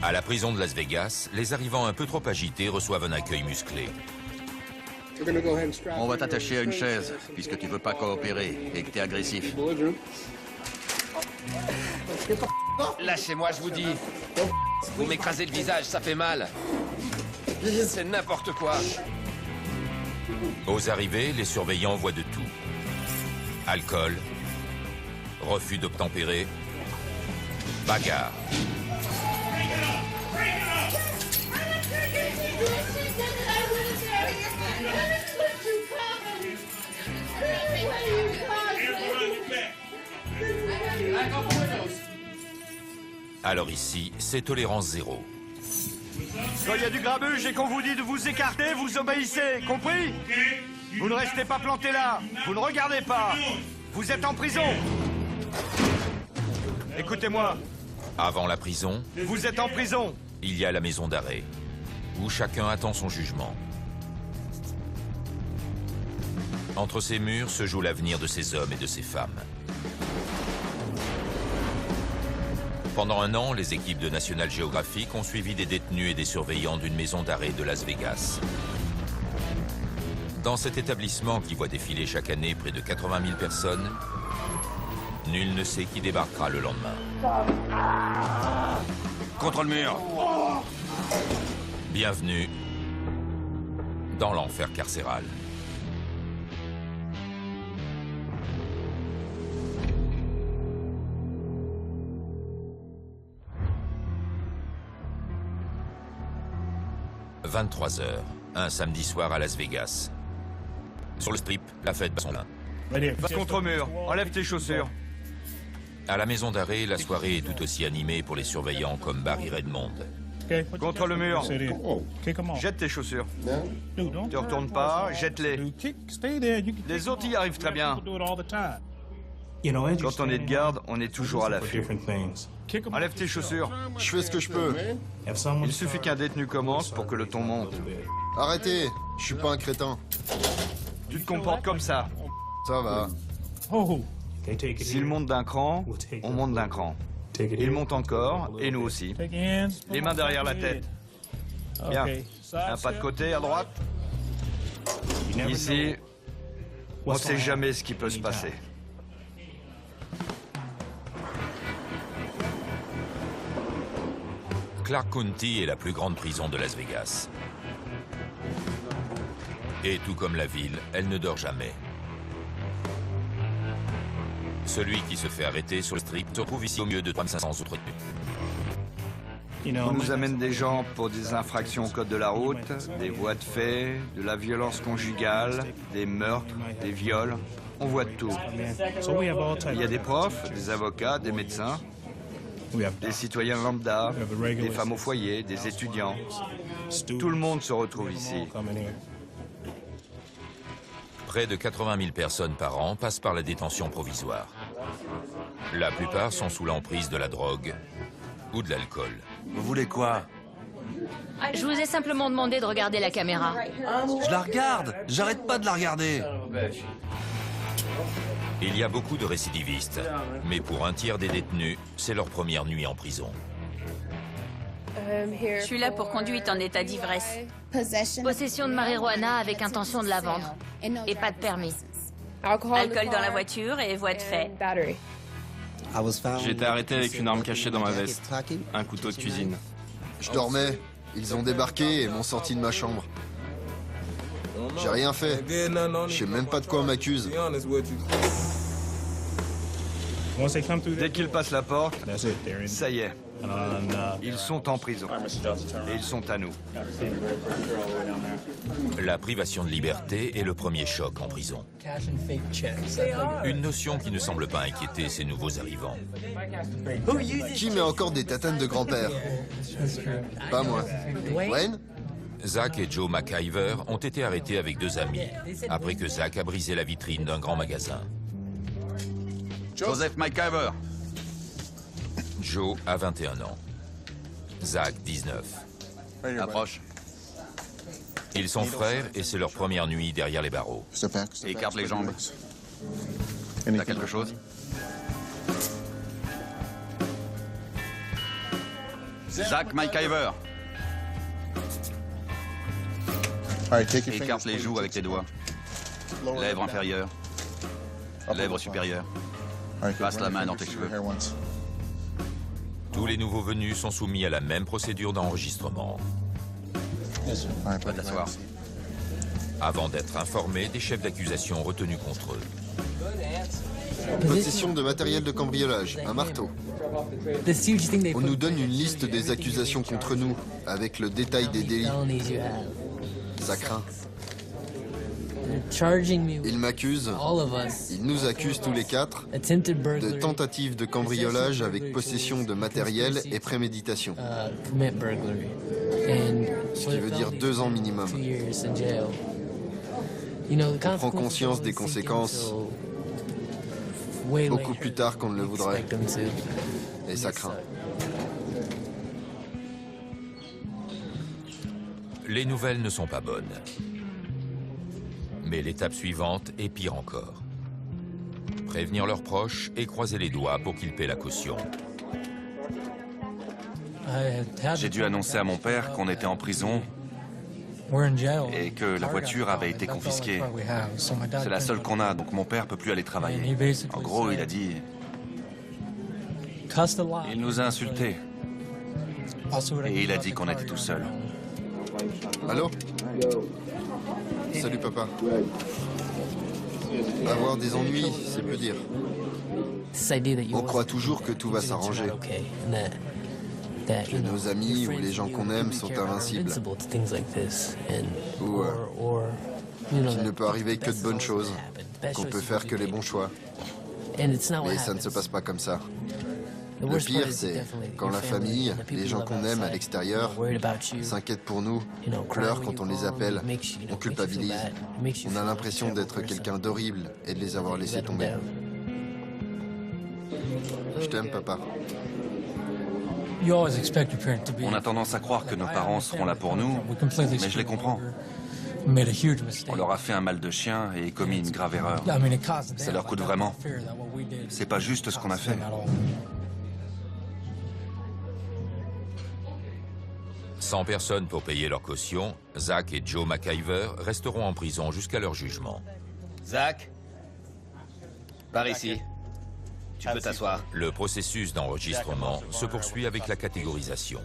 À la prison de Las Vegas, les arrivants un peu trop agités reçoivent un accueil musclé. On va t'attacher à une chaise, puisque tu veux pas coopérer et que t'es agressif. Lâchez-moi, je vous dis. Vous m'écrasez le visage, ça fait mal. C'est n'importe quoi. Aux arrivées, les surveillants voient de tout. Alcool, refus d'obtempérer, bagarre. Alors ici, c'est tolérance zéro. Quand il y a du grabuge et qu'on vous dit de vous écarter, vous obéissez, compris? Vous ne restez pas planté là, vous ne regardez pas. Vous êtes en prison. Écoutez-moi, Avant la prison, vous êtes en prison. il y a la maison d'arrêt, où chacun attend son jugement. Entre ces murs se joue l'avenir de ces hommes et de ces femmes. Pendant un an, les équipes de National Geographic ont suivi des détenus et des surveillants d'une maison d'arrêt de Las Vegas. Dans cet établissement qui voit défiler chaque année près de 80 000 personnes, nul ne sait qui débarquera le lendemain. Contre le mur. Bienvenue dans l'enfer carcéral. « 23 heures, un samedi soir à Las Vegas. Sur le strip, la fête bat son plein. Va contre mur, enlève tes chaussures. À la maison d'arrêt, la soirée est tout aussi animée pour les surveillants comme Barry Redmond. Contre le mur. Jette tes chaussures. Te retourne pas, jette-les. Les autres y arrivent très bien. Quand on est de garde, on est toujours à l'affût. Enlève tes chaussures. Je fais ce que je peux. Il suffit qu'un détenu commence pour que le ton monte. Arrêtez, je suis pas un crétin. Tu te comportes comme ça. Ça va. S'il monte d'un cran, on monte d'un cran. Il monte encore, et nous aussi. Les mains derrière la tête. Bien. Un pas de côté, à droite. Ici, on ne sait jamais ce qui peut se passer. Clark County est la plus grande prison de Las Vegas. Et tout comme la ville, elle ne dort jamais. Celui qui se fait arrêter sur le strip se trouve ici au milieu de 3500 autres détenus. On nous amène des gens pour des infractions au code de la route, des voies de fait, de la violence conjugale, des meurtres, des viols. On voit de tout. Il y a des profs, des avocats, des médecins, des citoyens lambda, des femmes au foyer, des étudiants. Tout le monde se retrouve ici. Près de 80 000 personnes par an passent par la détention provisoire. La plupart sont sous l'emprise de la drogue ou de l'alcool. Vous voulez quoi? Je vous ai simplement demandé de regarder la caméra. Je la regarde. J'arrête pas de la regarder. Il y a beaucoup de récidivistes, mais pour un tiers des détenus, c'est leur première nuit en prison. Je suis là pour conduite en état d'ivresse. Possession de marijuana avec intention de la vendre. Et pas de permis. Alcool dans la voiture et voie de fait. J'ai été arrêté avec une arme cachée dans ma veste. Un couteau de cuisine. Je dormais. Ils ont débarqué et m'ont sorti de ma chambre. J'ai rien fait. Je sais même pas de quoi on m'accuse. Dès qu'ils passent la porte, ça y est. Ils sont en prison. Et ils sont à nous. La privation de liberté est le premier choc en prison. Une notion qui ne semble pas inquiéter ces nouveaux arrivants. Qui met encore des tatanes de grand-père? Pas moi. Wayne? Zach et Joe McIver ont été arrêtés avec deux amis, après que Zach a brisé la vitrine d'un grand magasin. Joseph McIver. Joe a 21 ans. Zach, 19. Approche. Ils sont frères et c'est leur première nuit derrière les barreaux. Écarte les jambes. T'as quelque chose? Zach McIver. Écarte les joues avec tes doigts. Lèvre inférieure. Lèvre supérieure. Passe la main dans tes cheveux. Tous les nouveaux venus sont soumis à la même procédure d'enregistrement. Va t'asseoir. Avant d'être informés des chefs d'accusation retenus contre eux. Possession de matériel de cambriolage, un marteau. On nous donne une liste des accusations contre nous, avec le détail des délits. Ça craint. Ils m'accusent, ils nous accusent tous les quatre de tentative de cambriolage avec possession de matériel et préméditation. Ce qui veut dire 2 ans minimum. On prend conscience des conséquences beaucoup plus tard qu'on ne le voudrait. Et ça craint. Les nouvelles ne sont pas bonnes. Mais l'étape suivante est pire encore. Prévenir leurs proches et croiser les doigts pour qu'ils paient la caution. J'ai dû annoncer à mon père qu'on était en prison et que la voiture avait été confisquée. C'est la seule qu'on a, donc mon père peut plus aller travailler. En gros, il a dit... Il nous a insultés. Et il a dit qu'on était tout seul. Allô? Salut papa. Avoir des ennuis, c'est peu dire. On croit toujours que tout va s'arranger. Que nos amis ou les gens qu'on aime sont invincibles. Ou qu'il ne peut arriver que de bonnes choses, qu'on peut faire que les bons choix. Mais ça ne se passe pas comme ça. Le pire, c'est quand la famille, les gens qu'on aime à l'extérieur, s'inquiètent pour nous, pleurent quand on les appelle, on culpabilise. On a l'impression d'être quelqu'un d'horrible et de les avoir laissés tomber. Je t'aime, papa. On a tendance à croire que nos parents seront là pour nous, mais je les comprends. On leur a fait un mal de chien et commis une grave erreur. Ça leur coûte vraiment. C'est pas juste ce qu'on a fait. Sans personne pour payer leur caution, Zach et Joe McIver resteront en prison jusqu'à leur jugement. Zach, par ici. Tu peux t'asseoir. Le processus d'enregistrement se poursuit avec la catégorisation.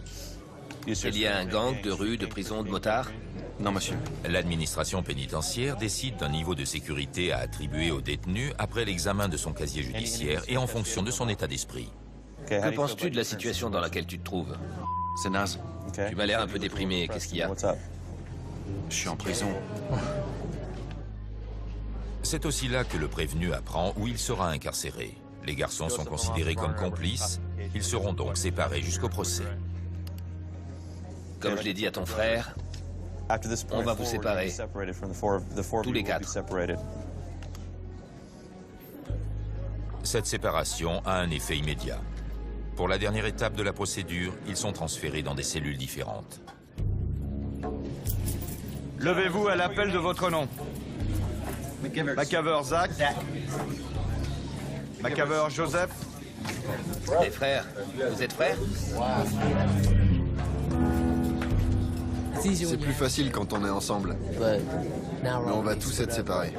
Il y a un gang de rue, de prison, de motards? Non, monsieur. L'administration pénitentiaire décide d'un niveau de sécurité à attribuer au détenu après l'examen de son casier judiciaire et en fonction de son état d'esprit. Que penses-tu de la situation dans laquelle tu te trouves? C'est naze. Tu m'as l'air un peu déprimé. Qu'est-ce qu'il y a? Je suis en prison. C'est aussi là que le prévenu apprend où il sera incarcéré. Les garçons sont considérés comme complices. Ils seront donc séparés jusqu'au procès. Comme je l'ai dit à ton frère, on va vous séparer. Tous les 4. Cette séparation a un effet immédiat. Pour la dernière étape de la procédure, ils sont transférés dans des cellules différentes. Levez-vous à l'appel de votre nom. McIver Zach. McIver Joseph. Les frères, vous êtes frères? C'est plus facile quand on est ensemble. Mais on va tous être séparés.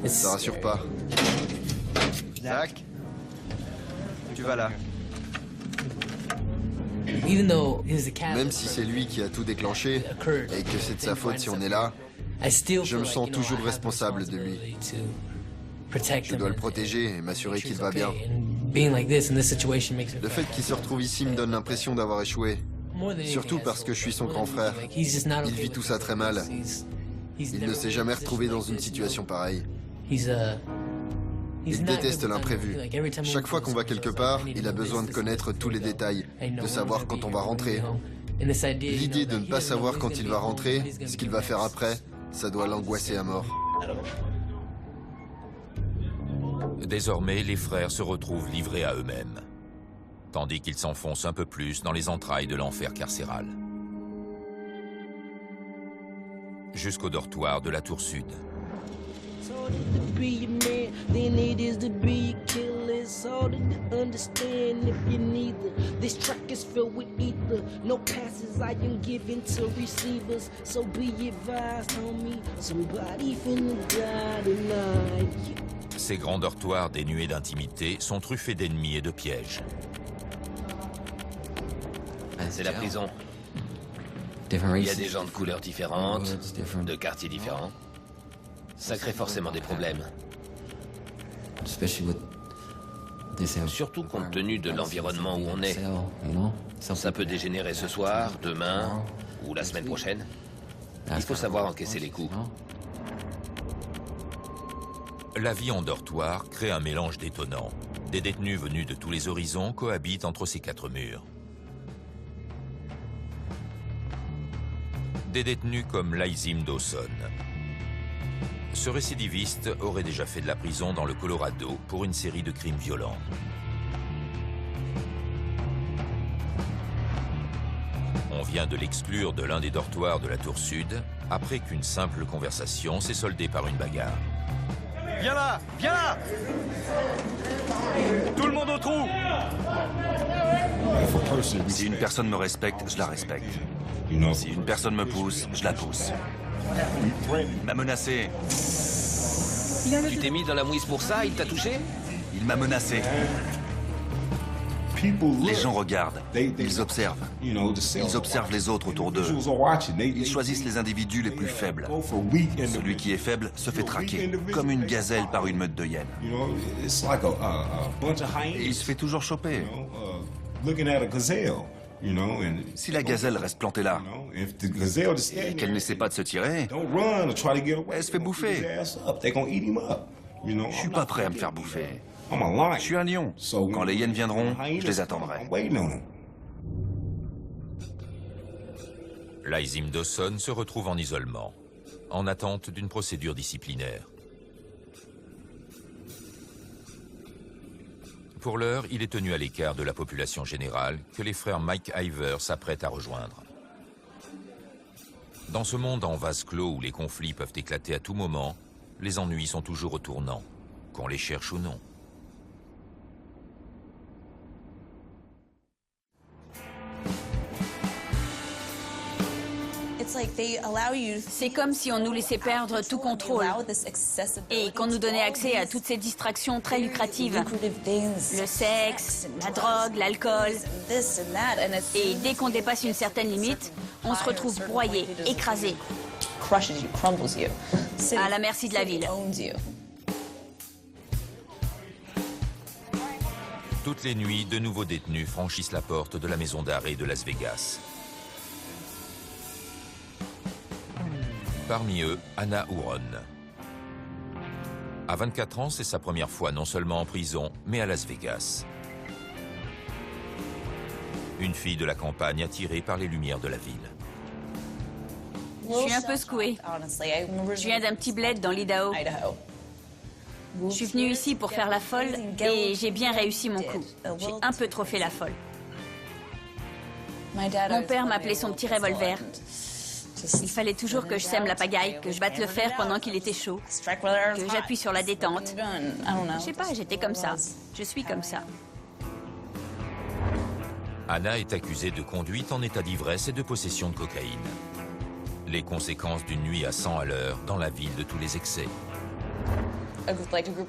Ça rassure pas. Zach, tu vas là. Même si c'est lui qui a tout déclenché et que c'est de sa faute si on est là, je me sens toujours responsable de lui. Je dois le protéger et m'assurer qu'il va bien. Le fait qu'il se retrouve ici me donne l'impression d'avoir échoué. Surtout parce que je suis son grand frère. Il vit tout ça très mal. Il ne s'est jamais retrouvé dans une situation pareille. Il déteste l'imprévu. Chaque fois qu'on va quelque part, il a besoin de connaître tous les détails, de savoir quand on va rentrer. L'idée de ne pas savoir quand il va rentrer, ce qu'il va faire après, ça doit l'angoisser à mort. Désormais, les frères se retrouvent livrés à eux-mêmes, tandis qu'ils s'enfoncent un peu plus dans les entrailles de l'enfer carcéral. Jusqu'au dortoir de la tour sud. harder to understand if you neither. This track is filled with ether. No passes I am giving to receivers. So be advised, homie. Somebody finna die tonight. Ces grands dortoirs dénués d'intimité sont truffés d'ennemis et de pièges. C'est la prison. Il y a des gens de couleurs différentes, de quartiers différents. Ça crée forcément des problèmes. Surtout compte tenu de l'environnement où on est. Ça peut dégénérer ce soir, demain ou la semaine prochaine. Il faut savoir encaisser les coups. La vie en dortoir crée un mélange détonnant. Des détenus venus de tous les horizons cohabitent entre ces quatre murs. Des détenus comme Laizim Dawson. Ce récidiviste aurait déjà fait de la prison dans le Colorado pour une série de crimes violents. On vient de l'exclure de l'un des dortoirs de la tour sud après qu'une simple conversation s'est soldée par une bagarre. Viens là! Viens là! Tout le monde au trou! Si une personne me respecte, je la respecte. Si une personne me pousse, je la pousse. Il m'a menacé. Tu t'es mis dans la mouise pour ça? Il t'a touché? Il m'a menacé. Les gens regardent, ils observent. Ils observent les autres autour d'eux. Ils choisissent les individus les plus faibles. Celui qui est faible se fait traquer, comme une gazelle par une meute de hyènes. Et il se fait toujours choper. Si la gazelle reste plantée là, et qu'elle n'essaie pas de se tirer, elle se fait bouffer. Je suis pas prêt à me faire bouffer. Je suis un lion. Quand les hyènes viendront, je les attendrai. Laizim Dawson se retrouve en isolement, en attente d'une procédure disciplinaire. Pour l'heure, il est tenu à l'écart de la population générale que les frères Mike Ivers s'apprêtent à rejoindre. Dans ce monde en vase clos où les conflits peuvent éclater à tout moment, les ennuis sont toujours au tournant, qu'on les cherche ou non. C'est comme si on nous laissait perdre tout contrôle et qu'on nous donnait accès à toutes ces distractions très lucratives. Le sexe, la drogue, l'alcool. Et dès qu'on dépasse une certaine limite, on se retrouve broyé, écrasé. À la merci de la ville. Toutes les nuits, de nouveaux détenus franchissent la porte de la maison d'arrêt de Las Vegas. Parmi eux, Anna Huron. À 24 ans, c'est sa première fois non seulement en prison, mais à Las Vegas. Une fille de la campagne attirée par les lumières de la ville. Je suis un peu secouée. Je viens d'un petit bled dans l'Idaho. Je suis venue ici pour faire la folle et j'ai bien réussi mon coup. J'ai un peu trop fait la folle. Mon père m'appelait son petit revolver. Il fallait toujours que je sème la pagaille, que je batte le fer pendant qu'il était chaud, que j'appuie sur la détente. Je sais pas, j'étais comme ça. Je suis comme ça. Anna est accusée de conduite en état d'ivresse et de possession de cocaïne. Les conséquences d'une nuit à 100 à l'heure dans la ville de tous les excès.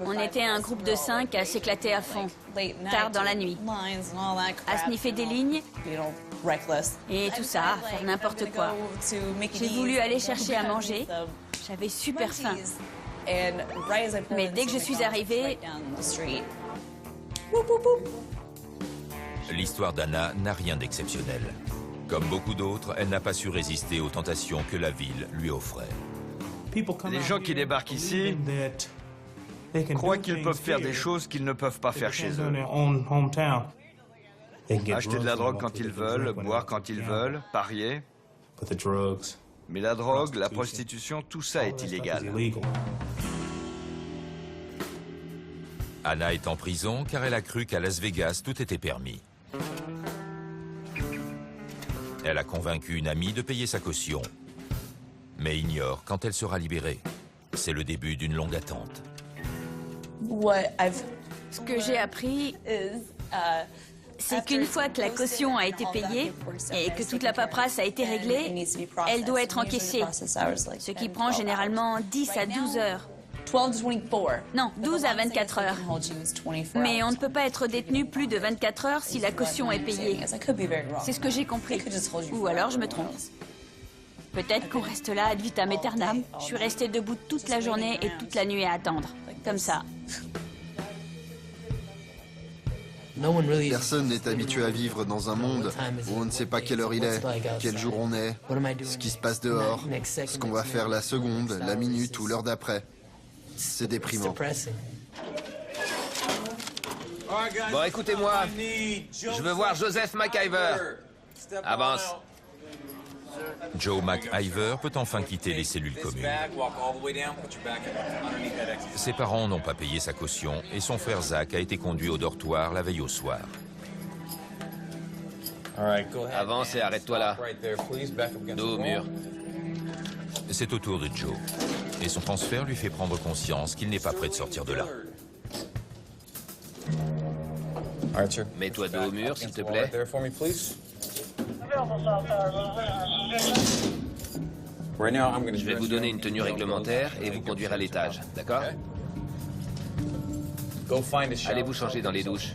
On était un groupe de 5 à s'éclater à fond, tard dans la nuit, à sniffer des lignes et tout ça, à faire n'importe quoi. J'ai voulu aller chercher à manger, j'avais super faim. Mais dès que je suis arrivée... L'histoire d'Anna n'a rien d'exceptionnel. Comme beaucoup d'autres, elle n'a pas su résister aux tentations que la ville lui offrait. Les gens qui débarquent ici croient qu'ils peuvent faire des choses qu'ils ne peuvent pas faire chez eux. Acheter de la drogue quand ils veulent, boire quand ils veulent, parier. Mais la drogue, la prostitution, tout ça est illégal. Anna est en prison car elle a cru qu'à Las Vegas, tout était permis. Elle a convaincu une amie de payer sa caution, mais ignore quand elle sera libérée. C'est le début d'une longue attente. Ce que j'ai appris, c'est qu'une fois que la caution a été payée et que toute la paperasse a été réglée, elle doit être encaissée, ce qui prend généralement 10 à 12 heures. Non, 12 à 24 heures. Mais on ne peut pas être détenu plus de 24 heures si la caution est payée. C'est ce que j'ai compris. Ou alors je me trompe. Peut-être qu'on reste là ad vitam aeternam. Je suis restée debout toute la journée et toute la nuit à attendre. Comme ça. Personne n'est habitué à vivre dans un monde où on ne sait pas quelle heure il est, quel jour on est, ce qui se passe dehors, ce qu'on va faire la seconde, la minute ou l'heure d'après. C'est déprimant. Bon, écoutez-moi. Je veux voir Joseph McIver. Avance. Joe McIver peut enfin quitter les cellules communes. Ses parents n'ont pas payé sa caution et son frère Zach a été conduit au dortoir la veille au soir. Avance et arrête-toi là. Dos au mur. C'est au tour de Joe. Et son transfert lui fait prendre conscience qu'il n'est pas prêt de sortir de là. Mets-toi dos au mur, s'il te plaît. Je vais vous donner une tenue réglementaire et vous conduire à l'étage, d'accord? Allez vous changer dans les douches.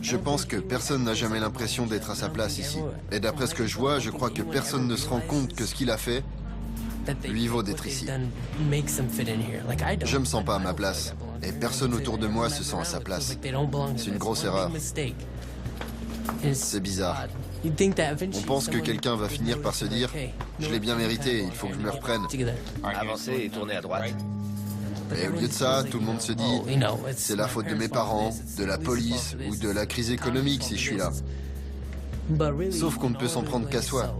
Je pense que personne n'a jamais l'impression d'être à sa place ici. Et d'après ce que je vois, je crois que personne ne se rend compte que ce qu'il a fait lui vaut d'être ici. Je me sens pas à ma place. Et personne autour de moi se sent à sa place. C'est une grosse erreur. C'est bizarre. On pense que quelqu'un va finir par se dire « Je l'ai bien mérité, il faut que je me reprenne ». Avancez et tournez à droite. Et au lieu de ça, tout le monde se dit « C'est la faute de mes parents, de la police ou de la crise économique si je suis là ». Sauf qu'on ne peut s'en prendre qu'à soi.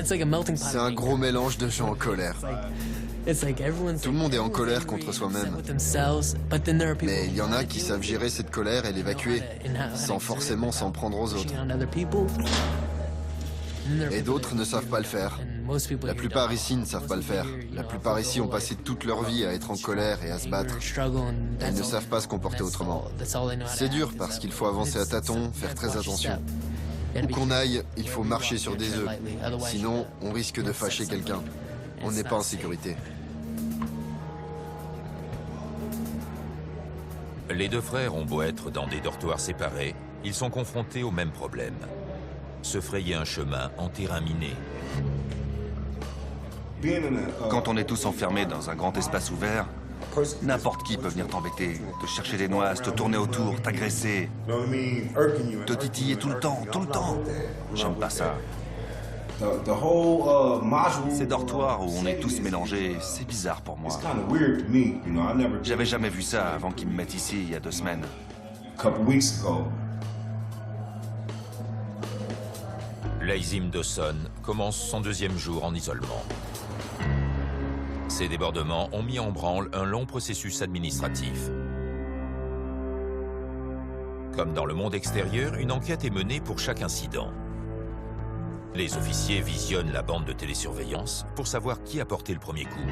C'est un gros mélange de gens en colère. Tout le monde est en colère contre soi-même. Mais il y en a qui savent gérer cette colère et l'évacuer, sans forcément s'en prendre aux autres. Et d'autres ne savent pas le faire. La plupart ici ne savent pas le faire. La plupart ici ont passé toute leur vie à être en colère et à se battre. Ils ne savent pas se comporter autrement. C'est dur parce qu'il faut avancer à tâtons, faire très attention. Où qu'on aille, il faut marcher sur des œufs. Sinon, on risque de fâcher quelqu'un. On n'est pas en sécurité. Les deux frères ont beau être dans des dortoirs séparés, ils sont confrontés au même problème. Se frayer un chemin en terrain miné. Quand on est tous enfermés dans un grand espace ouvert, n'importe qui peut venir t'embêter, te chercher des noises, te tourner autour, t'agresser, te titiller tout le temps, tout le temps. J'aime pas ça. Ces dortoirs où on est tous mélangés, c'est bizarre pour moi. J'avais jamais vu ça avant qu'ils me mettent ici il y a 2 semaines. Lazim Dawson commence son 2e jour en isolement. Ces débordements ont mis en branle un long processus administratif. Comme dans le monde extérieur, une enquête est menée pour chaque incident. Les officiers visionnent la bande de télésurveillance pour savoir qui a porté le premier coup.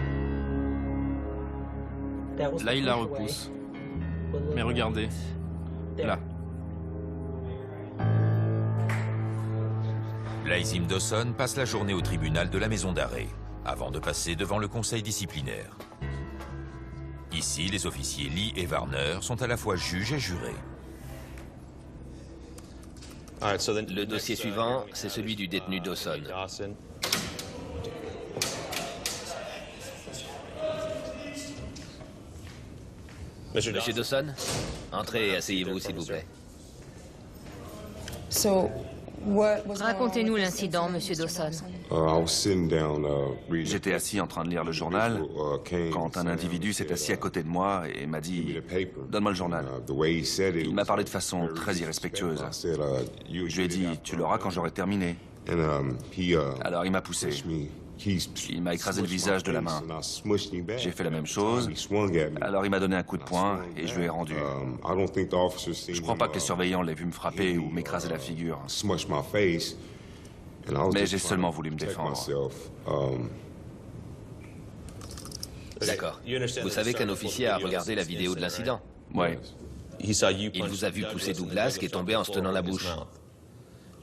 Là, il la repousse. Mais regardez. Là. Lazim Dawson passe la journée au tribunal de la maison d'arrêt, avant de passer devant le conseil disciplinaire. Ici, les officiers Lee et Warner sont à la fois juges et jurés. Le dossier suivant, c'est celui du détenu Dawson. Monsieur Dawson, entrez et asseyez-vous, s'il vous plaît. Racontez-nous l'incident, monsieur Dawson. J'étais assis en train de lire le journal quand un individu s'est assis à côté de moi et m'a dit « Donne-moi le journal ». Il m'a parlé de façon très irrespectueuse. Je lui ai dit « Tu l'auras quand j'aurai terminé ». Alors il m'a poussé. Il m'a écrasé le visage de la main. J'ai fait la même chose. Alors il m'a donné un coup de poing et je lui ai rendu. Je crois pas que les surveillants l'aient vu me frapper ou m'écraser la figure. Mais j'ai seulement voulu me défendre. D'accord. Vous savez qu'un officier a regardé la vidéo de l'incident? Ouais. Il vous a vu pousser Douglas qui est tombé en se tenant la bouche.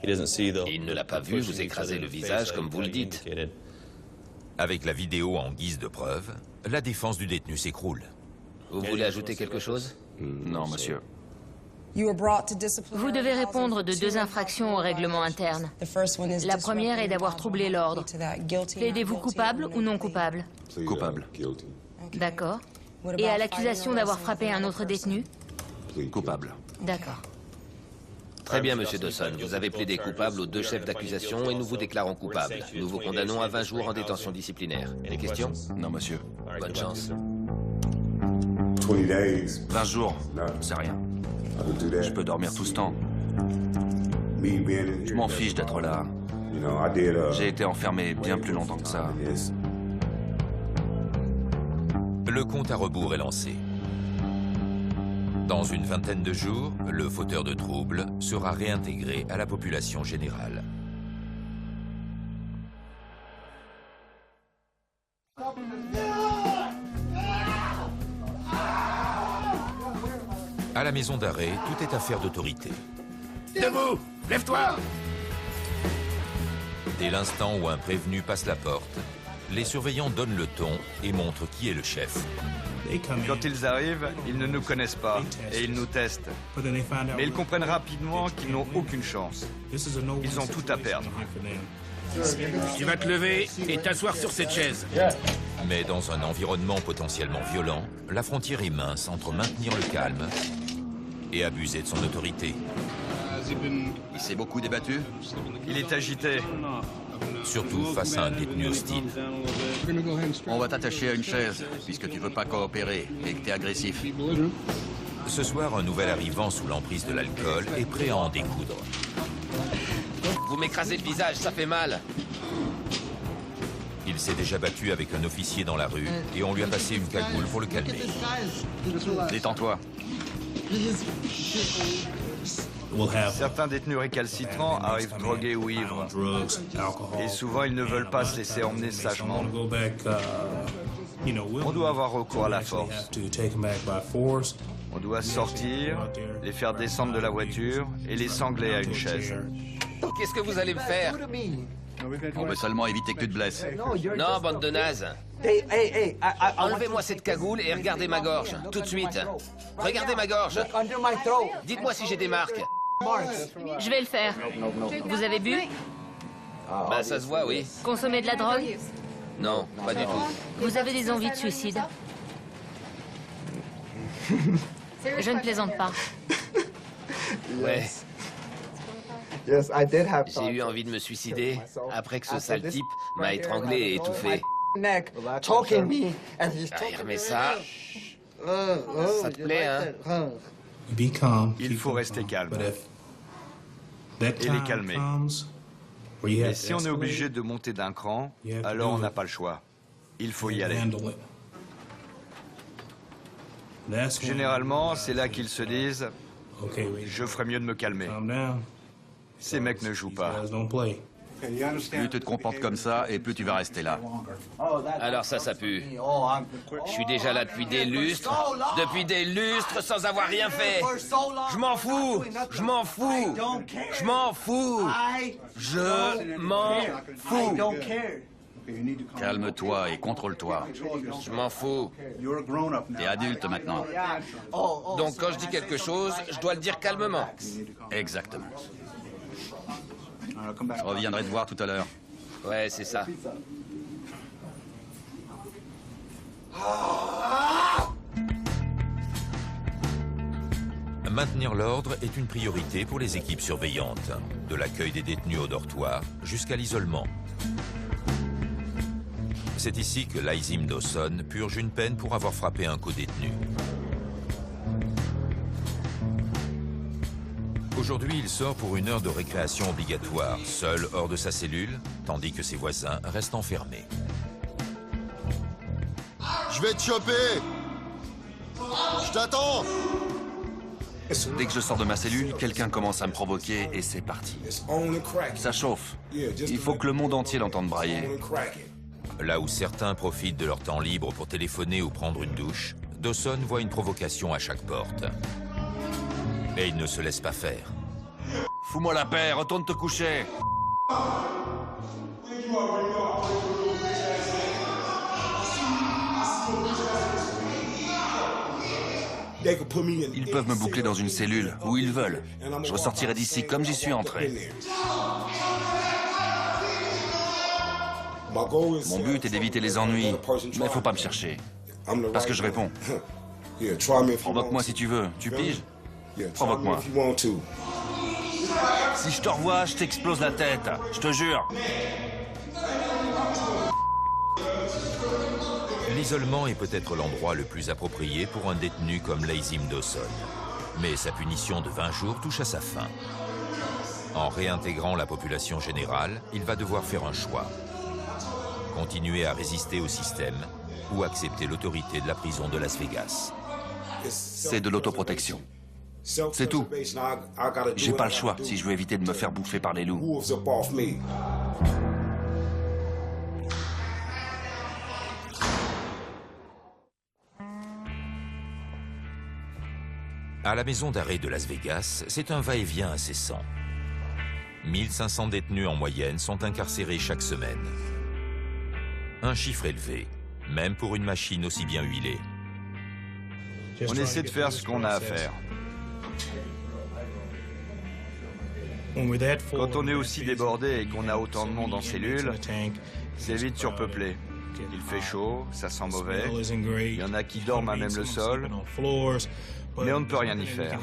Il ne l'a pas vu vous écraser le visage comme vous le dites. Avec la vidéo en guise de preuve, la défense du détenu s'écroule. Vous voulez ajouter quelque chose? Non, monsieur. Vous devez répondre de 2 infractions au règlement interne. La première est d'avoir troublé l'ordre. Plaidez-vous coupable ou non coupable? Coupable. D'accord. Et à l'accusation d'avoir frappé un autre détenu? Coupable. D'accord. Très bien, monsieur Dawson. Vous avez plaidé coupable aux 2 chefs d'accusation et nous vous déclarons coupable. Nous vous condamnons à 20 jours en détention disciplinaire. Des questions? Non, monsieur. Bonne chance. 20 jours, c'est rien. Je peux dormir tout ce temps. Je m'en fiche d'être là. J'ai été enfermé bien plus longtemps que ça. Le compte à rebours est lancé. Dans une vingtaine de jours, le fauteur de troubles sera réintégré à la population générale. À la maison d'arrêt, tout est affaire d'autorité. Debout! Lève-toi! Dès l'instant où un prévenu passe la porte, les surveillants donnent le ton et montrent qui est le chef. Quand ils arrivent, ils ne nous connaissent pas et ils nous testent. Mais ils comprennent rapidement qu'ils n'ont aucune chance. Ils ont tout à perdre. Tu vas te lever et t'asseoir sur cette chaise. Mais dans un environnement potentiellement violent, la frontière est mince entre maintenir le calme et abuser de son autorité. Il s'est beaucoup débattu? Il est agité. Surtout face à un détenu hostile. On va t'attacher à une chaise, puisque tu veux pas coopérer et que t'es agressif. Ce soir, un nouvel arrivant sous l'emprise de l'alcool est prêt à en découdre. Vous m'écrasez le visage, ça fait mal. Il s'est déjà battu avec un officier dans la rue et on lui a passé une cagoule pour le calmer. Détends-toi. Certains détenus récalcitrants arrivent drogués ou ivres. Et souvent, ils ne veulent pas se laisser emmener sagement. On doit avoir recours à la force. On doit sortir, les faire descendre de la voiture et les sangler à une chaise. Qu'est-ce que vous allez me faire? On veut seulement éviter que tu te blesses. Non, bande de nazes. Enlevez-moi cette cagoule et regardez ma gorge, tout de suite. Regardez ma gorge. Dites-moi si j'ai des marques. Je vais le faire. Vous avez bu? Bah, ça se voit, oui. Consommé de la drogue? Non, pas du tout. Vous avez des envies de suicide? Je ne plaisante pas. Ouais. J'ai eu envie de me suicider après que ce sale type m'a étranglé et étouffé. Ah, mais ça te plaît, hein? Il faut rester calme. Et les calmer. Et si on est obligé de monter d'un cran, alors on n'a pas le choix. Il faut y aller. Généralement, c'est là qu'ils se disent « Je ferais mieux de me calmer ». Ces mecs ne jouent pas. Plus tu te comportes comme ça, et plus tu vas rester là. Alors ça pue. Je suis déjà là depuis des lustres. Depuis des lustres sans avoir rien fait. Je m'en fous. Je m'en fous. Je m'en fous. Je m'en fous. Calme-toi et contrôle-toi. Je m'en fous. T'es adulte maintenant. Donc quand je dis quelque chose, je dois le dire calmement. Exactement. Je reviendrai te voir tout à l'heure. Ouais, c'est ça. Maintenir l'ordre est une priorité pour les équipes surveillantes, de l'accueil des détenus au dortoir jusqu'à l'isolement. C'est ici que Laizim Dawson purge une peine pour avoir frappé un co-détenu. Aujourd'hui, il sort pour une heure de récréation obligatoire, seul hors de sa cellule, tandis que ses voisins restent enfermés. Je vais te choper! Je t'attends! Dès que je sors de ma cellule, quelqu'un commence à me provoquer et c'est parti. Ça chauffe. Il faut que le monde entier l'entende brailler. Là où certains profitent de leur temps libre pour téléphoner ou prendre une douche, Dawson voit une provocation à chaque porte. Et il ne se laisse pas faire. Fous-moi la paix, retourne te coucher. Ils peuvent me boucler dans une cellule, où ils veulent. Je ressortirai d'ici comme j'y suis entré. Mon but est d'éviter les ennuis, mais faut pas me chercher. Parce que je réponds. Provoque-moi si tu veux, tu piges? Provoque-moi. Si je te revois, je t'explose la tête, je te jure. L'isolement est peut-être l'endroit le plus approprié pour un détenu comme Lazim Dawson. Mais sa punition de 20 jours touche à sa fin. En réintégrant la population générale, il va devoir faire un choix. Continuer à résister au système ou accepter l'autorité de la prison de Las Vegas. C'est de l'autoprotection. C'est tout. J'ai pas le choix si je veux éviter de me faire bouffer par les loups. À la maison d'arrêt de Las Vegas, c'est un va-et-vient incessant. 1500 détenus en moyenne sont incarcérés chaque semaine. Un chiffre élevé, même pour une machine aussi bien huilée. On essaie de faire ce qu'on a à faire. Quand on est aussi débordé et qu'on a autant de monde en cellule, c'est vite surpeuplé. Il fait chaud, ça sent mauvais, il y en a qui dorment à même le sol, mais on ne peut rien y faire.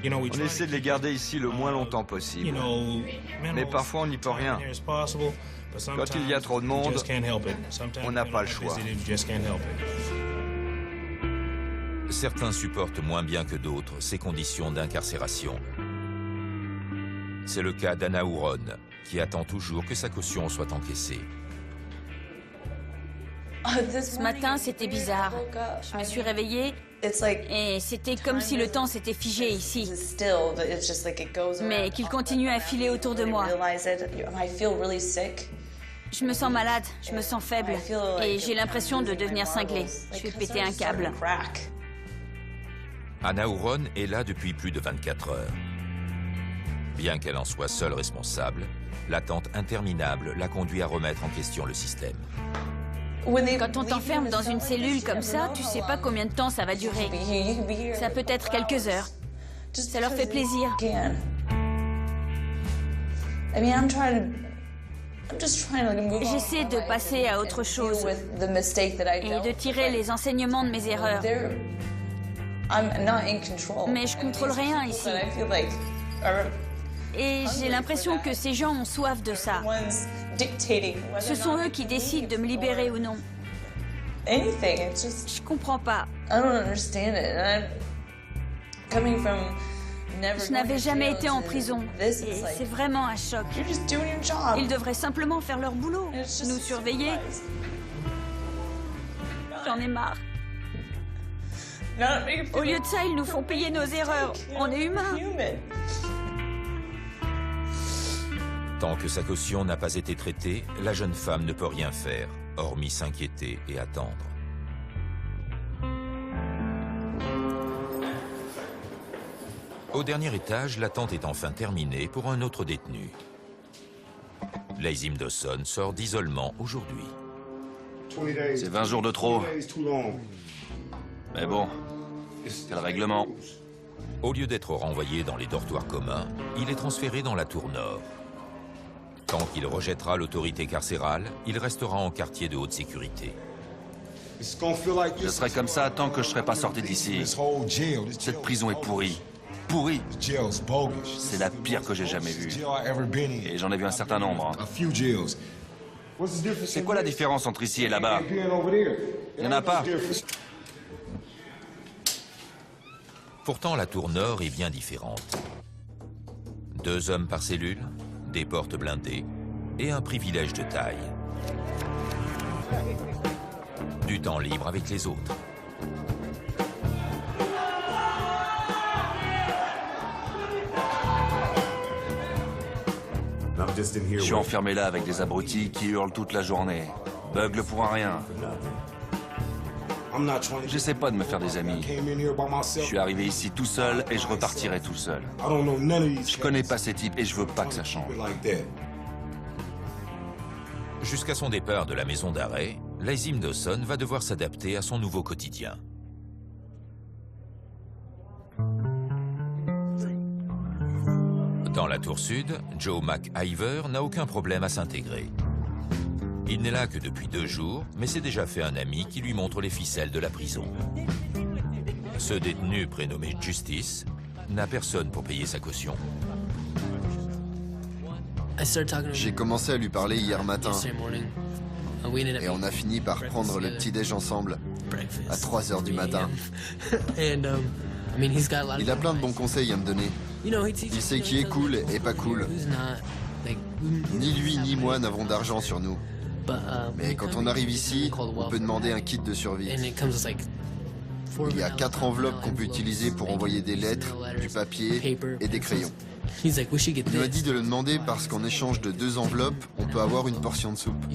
On essaie de les garder ici le moins longtemps possible. Mais parfois on n'y peut rien. Quand il y a trop de monde, on n'a pas le choix. Certains supportent moins bien que d'autres ces conditions d'incarcération. C'est le cas d'Anna Huron, qui attend toujours que sa caution soit encaissée. Ce matin, c'était bizarre. Je me suis réveillée et c'était comme si le temps s'était figé ici. Mais qu'il continue à filer autour de moi. Je me sens malade, je me sens faible et j'ai l'impression de devenir cinglée. Je vais péter un câble. Anna Huron est là depuis plus de 24 heures. Bien qu'elle en soit seule responsable, l'attente interminable l'a conduit à remettre en question le système. Quand on t'enferme dans une cellule comme ça, tu sais pas combien de temps ça va durer. Ça peut être quelques heures. Ça leur fait plaisir. J'essaie de passer à autre chose et de tirer les enseignements de mes erreurs. Mais je contrôle rien ici. Et j'ai l'impression que ces gens ont soif de ça. Ce sont eux qui décident de me libérer ou non. Je comprends pas. Je n'avais jamais été en prison et c'est vraiment un choc. Ils devraient simplement faire leur boulot, nous surveiller. J'en ai marre. Au lieu de ça, ils nous font payer nos erreurs. On est humains. Tant que sa caution n'a pas été traitée, la jeune femme ne peut rien faire, hormis s'inquiéter et attendre. Au dernier étage, l'attente est enfin terminée pour un autre détenu. Lazim Dawson sort d'isolement aujourd'hui. C'est 20 jours de trop. Mais bon, c'est le règlement. Au lieu d'être renvoyé dans les dortoirs communs, il est transféré dans la tour nord. Tant qu'il rejettera l'autorité carcérale, il restera en quartier de haute sécurité. Je serai comme ça tant que je serai pas sorti d'ici. Cette prison est pourrie. Pourrie. C'est la pire que j'ai jamais vue. Et j'en ai vu un certain nombre. C'est quoi la différence entre ici et là-bas? Il n'y en a pas. Pourtant, la tour nord est bien différente. 2 hommes par cellule, des portes blindées et un privilège de taille. Du temps libre avec les autres. Je suis enfermé là avec des abrutis qui hurlent toute la journée. Bugle pour un rien. J'essaie pas de me faire des amis. Je suis arrivé ici tout seul et je repartirai tout seul. Je connais pas ces types et je veux pas que ça change. Jusqu'à son départ de la maison d'arrêt, Lazim Dawson va devoir s'adapter à son nouveau quotidien. Dans la tour sud, Joe McIver n'a aucun problème à s'intégrer. Il n'est là que depuis 2 jours, mais s'est déjà fait un ami qui lui montre les ficelles de la prison. Ce détenu prénommé Justice n'a personne pour payer sa caution. J'ai commencé à lui parler hier matin. Et on a fini par prendre le petit-déj ensemble à 3 h du matin. Il a plein de bons conseils à me donner. Il sait qui est cool et pas cool. Ni lui ni moi n'avons d'argent sur nous. Mais quand on arrive ici, on peut demander un kit de survie. Il y a 4 enveloppes qu'on peut utiliser pour envoyer des lettres, du papier et des crayons. Il m'a dit de le demander parce qu'en échange de 2 enveloppes, on peut avoir une portion de soupe.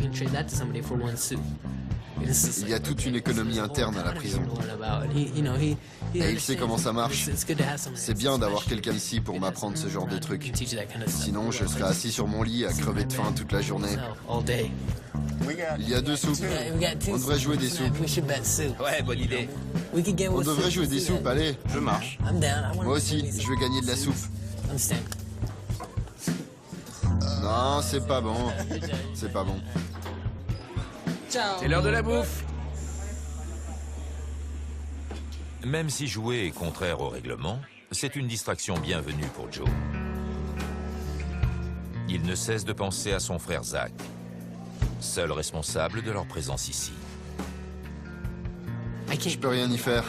Il y a toute une économie interne à la prison. Et il sait comment ça marche. C'est bien d'avoir quelqu'un ici pour m'apprendre ce genre de trucs. Sinon, je serais assis sur mon lit à crever de faim toute la journée. Il y a 2 soupes. On devrait jouer des soupes. Ouais, bonne idée. On devrait jouer des soupes, allez. Je marche. Moi aussi, je veux gagner de la soupe. Non, c'est pas bon. C'est pas bon. C'est l'heure de la bouffe. Même si jouer est contraire au règlement, c'est une distraction bienvenue pour Joe. Il ne cesse de penser à son frère Zach, seul responsable de leur présence ici. Je peux rien y faire.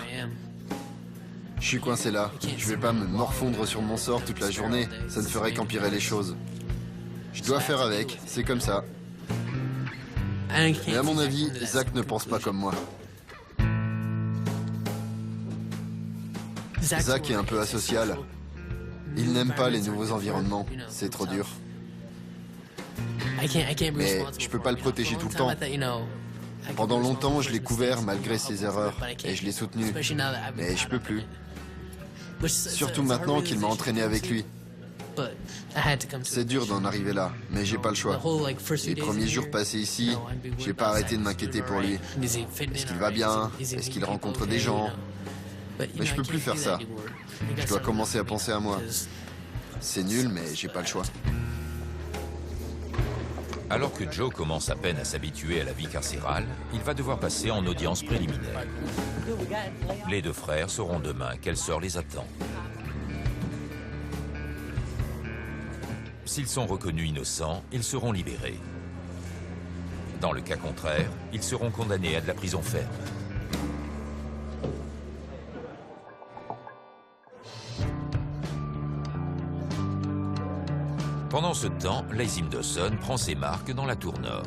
Je suis coincé là. Je vais pas me morfondre sur mon sort toute la journée. Ça ne ferait qu'empirer les choses. Je dois faire avec. C'est comme ça. Mais à mon avis, Zach ne pense pas comme moi. Zach est un peu asocial. Il n'aime pas les nouveaux environnements. C'est trop dur. Mais je peux pas le protéger tout le temps. Pendant longtemps, je l'ai couvert malgré ses erreurs. Et je l'ai soutenu. Mais je peux plus. Surtout maintenant qu'il m'a entraîné avec lui. C'est dur d'en arriver là, mais j'ai pas le choix. Les premiers jours passés ici, j'ai pas arrêté de m'inquiéter pour lui. Est-ce qu'il va bien? Est-ce qu'il rencontre des gens? Mais je peux plus faire ça. Je dois commencer à penser à moi. C'est nul, mais j'ai pas le choix. Alors que Joe commence à peine à s'habituer à la vie carcérale, il va devoir passer en audience préliminaire. Les 2 frères sauront demain quel sort les attend. S'ils sont reconnus innocents, ils seront libérés. Dans le cas contraire, ils seront condamnés à de la prison ferme. Pendant ce temps, Lazim Dawson prend ses marques dans la tour nord.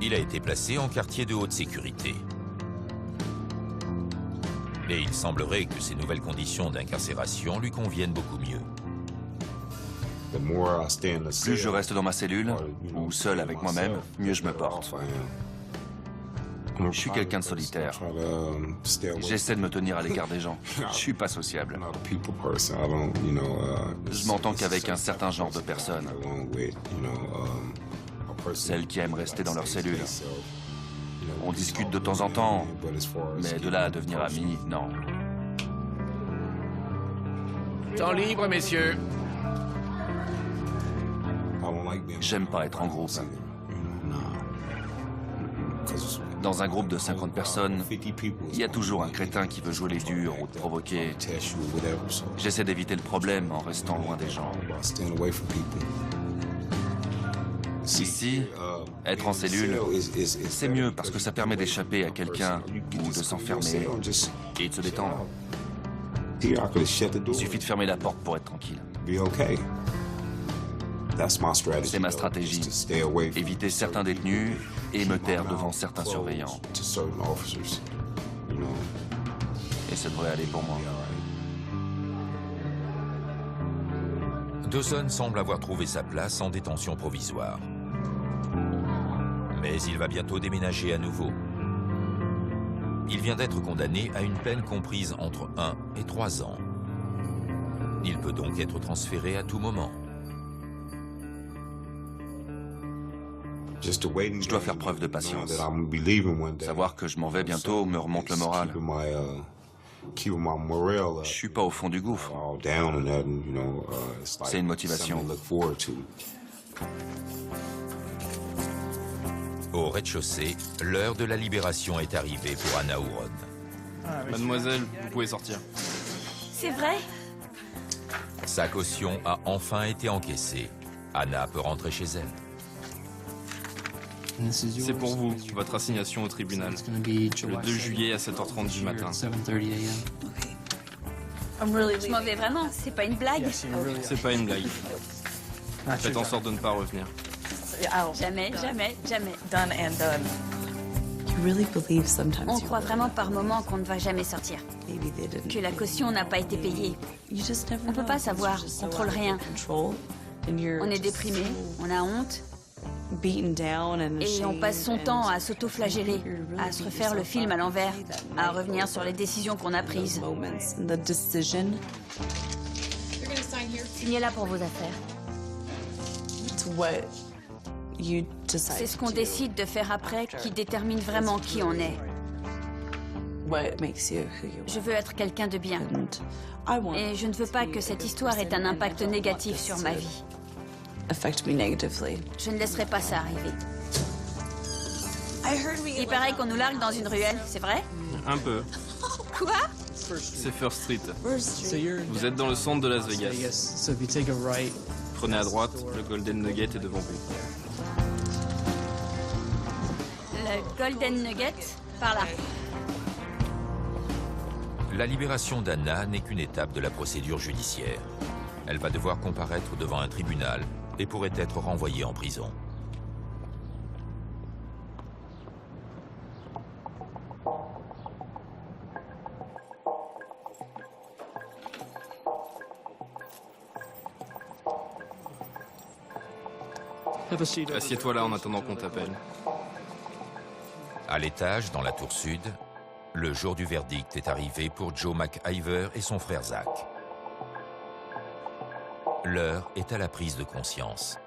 Il a été placé en quartier de haute sécurité. Et il semblerait que ces nouvelles conditions d'incarcération lui conviennent beaucoup mieux. Plus je reste dans ma cellule, ou seul avec moi-même, mieux je me porte. Je suis quelqu'un de solitaire. J'essaie de me tenir à l'écart des gens. Je suis pas sociable. Je m'entends qu'avec un certain genre de personnes. Celles qui aiment rester dans leur cellule. On discute de temps en temps, mais de là à devenir amis, non. Temps libre, messieurs. J'aime pas être en groupe. Dans un groupe de 50 personnes, il y a toujours un crétin qui veut jouer les durs ou te provoquer. J'essaie d'éviter le problème en restant loin des gens. Ici, être en cellule, c'est mieux parce que ça permet d'échapper à quelqu'un ou de s'enfermer et de se détendre. Il suffit de fermer la porte pour être tranquille. C'est ma stratégie. Éviter certains détenus et me taire devant certains surveillants. Et ça devrait aller pour moi. Dawson semble avoir trouvé sa place en détention provisoire. Mais il va bientôt déménager à nouveau. Il vient d'être condamné à une peine comprise entre 1 et 3 ans. Il peut donc être transféré à tout moment. Je dois faire preuve de patience. Savoir que je m'en vais bientôt me remonte le moral. Je suis pas au fond du gouffre. C'est une motivation. Au rez-de-chaussée, l'heure de la libération est arrivée pour Anna Huron. Mademoiselle, vous pouvez sortir. C'est vrai? Sa caution a enfin été encaissée. Anna peut rentrer chez elle. C'est pour vous, votre assignation au tribunal. Le 2 juillet à 7h30 du matin. Je m'en vais vraiment, c'est pas une blague. C'est pas une blague. Faites en sorte de ne pas revenir. Jamais, jamais, jamais. Done and done. On croit vraiment par moments qu'on ne va jamais sortir. Que la caution n'a pas été payée. On peut pas savoir, on contrôle rien. On est déprimé, on a honte. Et on passe son temps à s'auto-flageller, à se refaire le film à l'envers, à revenir sur les décisions qu'on a prises. Signez là pour vos affaires. C'est ce qu'on décide de faire après qui détermine vraiment qui on est. Je veux être quelqu'un de bien. Et je ne veux pas que cette histoire ait un impact négatif sur ma vie. Je ne laisserai pas ça arriver. Il paraît qu'on nous largue dans une ruelle, c'est vrai? Un peu. Quoi? C'est First Street. Vous êtes dans le centre de Las Vegas. Prenez à droite, le Golden Nugget est devant vous. Le Golden Nugget? Par là. La libération d'Anna n'est qu'une étape de la procédure judiciaire. Elle va devoir comparaître devant un tribunal et pourrait être renvoyée en prison. Assieds-toi là en attendant qu'on t'appelle. À l'étage, dans la tour sud, le jour du verdict est arrivé pour Joe McIver et son frère Zach. L'heure est à la prise de conscience.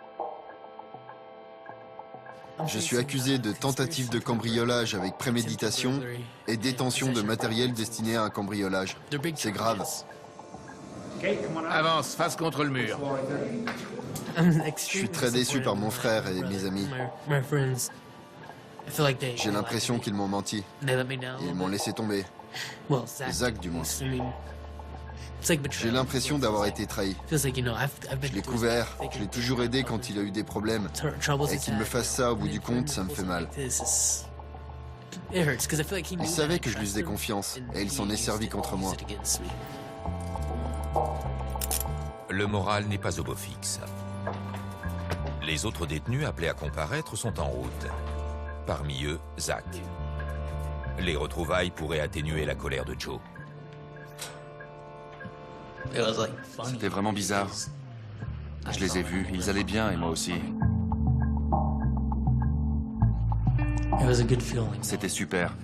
Je suis accusé de tentative de cambriolage avec préméditation et détention de matériel destiné à un cambriolage. C'est grave. Avance, face contre le mur. Je suis très déçu par mon frère et mes amis. J'ai l'impression qu'ils m'ont menti. Ils m'ont laissé tomber. Zach, du moins. J'ai l'impression d'avoir été trahi. Je l'ai couvert, je l'ai toujours aidé quand il a eu des problèmes. Et qu'il me fasse ça au bout du compte, ça me fait mal. Il savait que je lui faisais confiance, et il s'en est servi contre moi. Le moral n'est pas au beau fixe. Les autres détenus appelés à comparaître sont en route. Parmi eux, Zach. Les retrouvailles pourraient atténuer la colère de Joe. C'était vraiment bizarre. Je les ai vus, ils allaient bien et moi aussi. C'était super.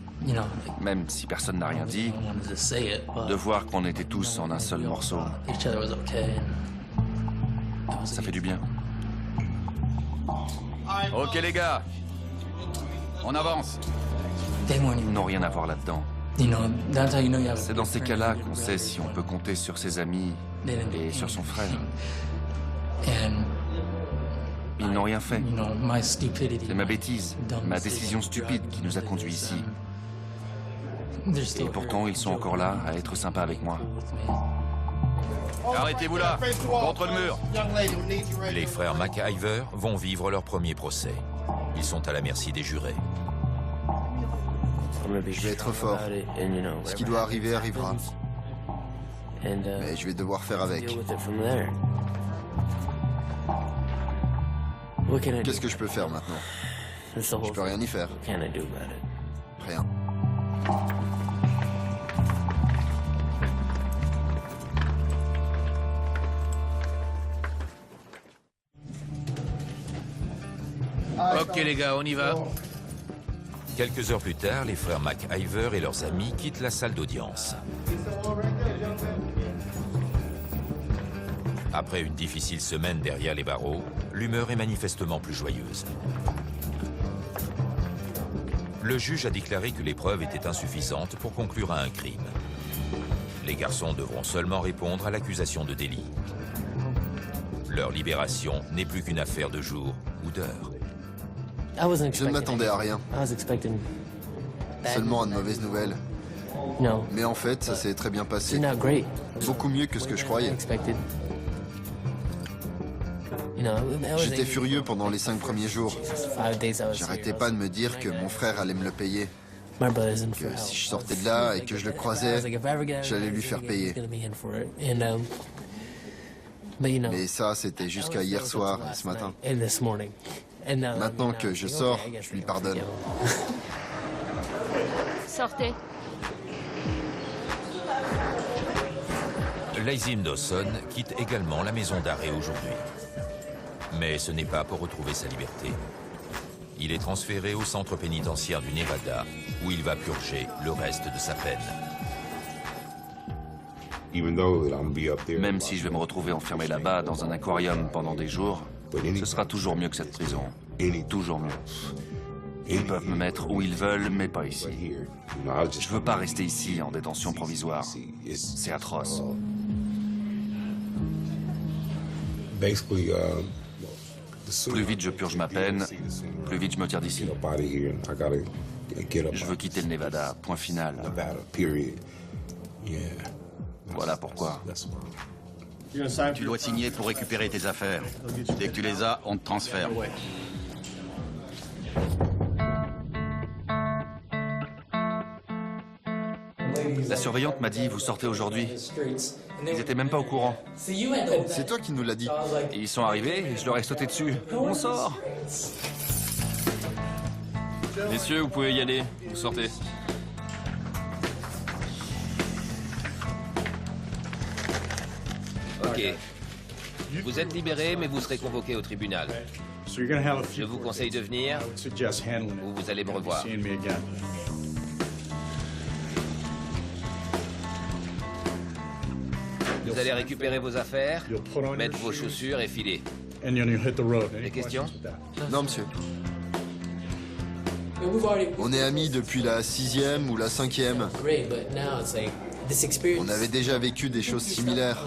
Même si personne n'a rien dit, de voir qu'on était tous en un seul morceau. Ça fait du bien. Ok les gars, on avance. Ils n'ont rien à voir là-dedans. C'est dans ces cas-là qu'on sait si on peut compter sur ses amis et sur son frère. Ils n'ont rien fait. C'est ma bêtise, ma décision stupide qui nous a conduits ici. Et pourtant, ils sont encore là à être sympas avec moi. Arrêtez-vous là, contre le mur. Les frères McIver vont vivre leur premier procès. Ils sont à la merci des jurés. Je vais être fort. Ce qui doit arriver arrivera. Mais je vais devoir faire avec. Qu'est-ce que je peux faire maintenant? Je peux rien y faire. Rien. Ok les gars, on y va. Quelques heures plus tard, les frères McIver et leurs amis quittent la salle d'audience. Après une difficile semaine derrière les barreaux, l'humeur est manifestement plus joyeuse. Le juge a déclaré que les preuves étaient insuffisantes pour conclure à un crime. Les garçons devront seulement répondre à l'accusation de délit. Leur libération n'est plus qu'une affaire de jours ou d'heures. Je ne m'attendais à rien. Seulement à de mauvaises nouvelles. Mais en fait, ça s'est très bien passé. Beaucoup mieux que ce que je croyais. J'étais furieux pendant les 5 premiers jours. J'arrêtais pas de me dire que mon frère allait me le payer. Que si je sortais de là et que je le croisais, j'allais lui faire payer. Mais ça, c'était jusqu'à hier soir et ce matin. Maintenant que je sors, je lui pardonne. Sortez. Lazim Dawson quitte également la maison d'arrêt aujourd'hui. Mais ce n'est pas pour retrouver sa liberté. Il est transféré au centre pénitentiaire du Nevada, où il va purger le reste de sa peine. Même si je vais me retrouver enfermé là-bas dans un aquarium pendant des jours, ce sera toujours mieux que cette prison. Toujours mieux. Ils peuvent me mettre où ils veulent, mais pas ici. Je veux pas rester ici en détention provisoire. C'est atroce. Plus vite je purge ma peine, plus vite je me tire d'ici. Je veux quitter le Nevada, point final. Voilà pourquoi. Tu dois signer pour récupérer tes affaires. Dès que tu les as, on te transfère. La surveillante m'a dit, vous sortez aujourd'hui. Ils étaient même pas au courant. C'est toi qui nous l'as dit. Ils sont arrivés et je leur ai sauté dessus. On sort. Messieurs, vous pouvez y aller. Vous sortez. Ok. Vous êtes libérés, mais vous serez convoqués au tribunal. Je vous conseille de venir, ou vous allez me revoir. Vous allez récupérer vos affaires, mettre vos chaussures et filer. Des questions? Non, monsieur. On est amis depuis la 6e ou la 5e. On avait déjà vécu des choses similaires,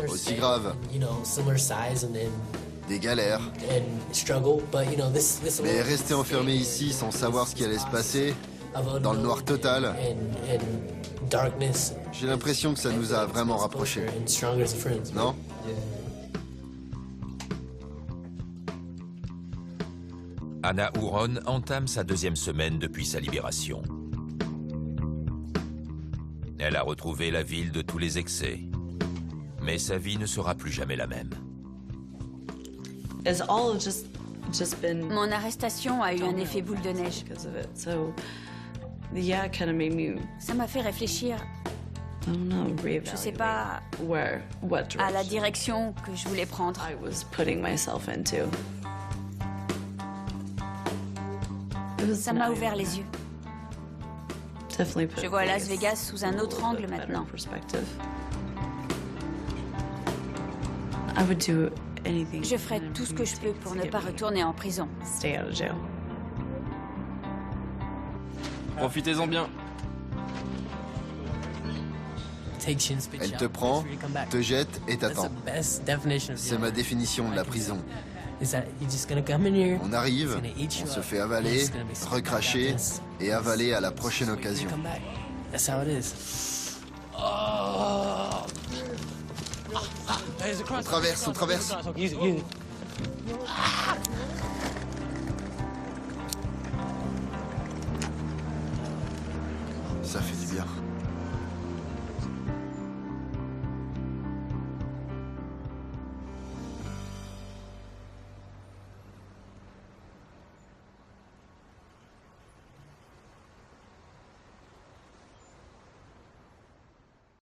aussi graves. Des galères. Mais rester enfermé ici sans savoir ce qui allait se passer, dans le noir total, j'ai l'impression que ça nous a vraiment rapprochés. Non? Anna Huron entame sa 2e semaine depuis sa libération. Elle a retrouvé la ville de tous les excès. Mais sa vie ne sera plus jamais la même. Mon arrestation a eu un effet boule de neige. Ça m'a fait réfléchir. Je sais pas à la direction que je voulais prendre. Ça m'a ouvert les yeux. Je vois Las Vegas sous un autre angle maintenant. Je ferai tout ce que je peux pour ne pas retourner en prison. Profitez-en bien. Elle te prend, te jette et t'attend. C'est ma définition de la prison. On arrive, on se fait avaler, recracher et avaler à la prochaine occasion. On traverse, on traverse. Ça fait du bien.